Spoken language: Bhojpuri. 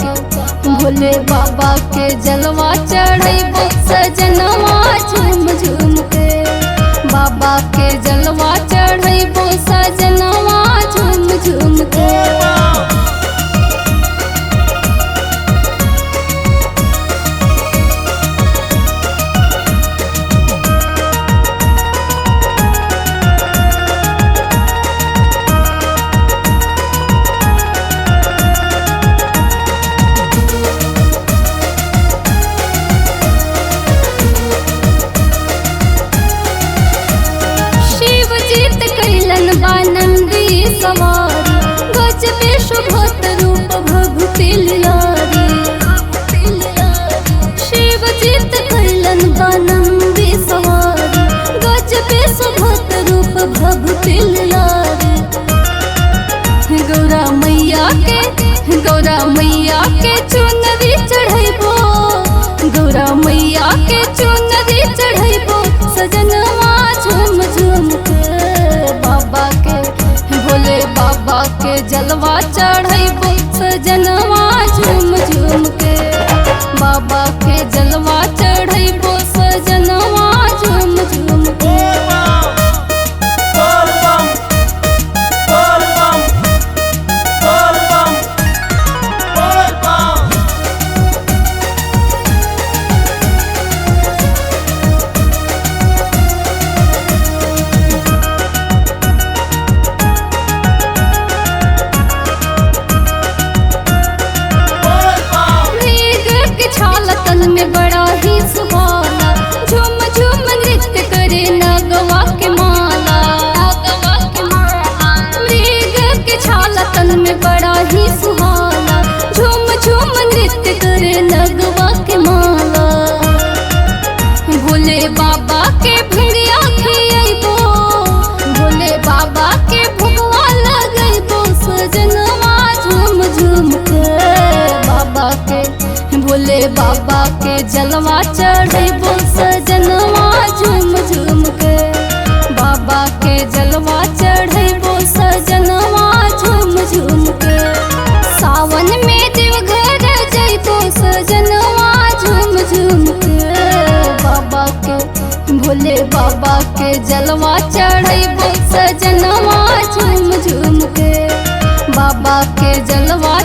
के भोले बाबा के जलवा चढ़ैबो सजनवा झूम झूम के। बाबा के जलवा चढ़ैबो सजनवा झूम झूम के। बानंदी सवारी गजबे शोभत रूप भभूति लियारी। शिव जीत कैलन बानंदी सवारी गजबे शोभत रूप भभूति लियारी। गौरा मैया के चुनरी चढ़ैबो गौरा मैया के चुनरी चढ़ैबो सजनवा झूम झूम के। बाबा के भोले बाबा के जलवा चढ़ैबो सजनवा झूम झूम के। बाबा के जलवा चढ़ैबो सजनवा झूम झूम के। तन में बड़ा ही सुहाना झूम झूम नृत्य करे नगवा के माला। मृग के छाला तन में बड़ा ही सुहाना झूम झूम नृत्य करे नगवा के माला। भोले बाबा के भिड़िया खियाइबो भोले बाबा के भुगवा लगैबो सजनवा झूम झूम के। बाबा के भोले बाबा के जलवा चढ़ैबो सजनवा झूम झूम के। बाबा के जलवा चढ़ैबो सजनवा झूम झूम के। सावन में देवघर जइबो सजनवा झूम झूम के। बाबा के भोले बाबा के जलवा चढ़ैबो सजनवा झूम झूम के। बाबा के जलवा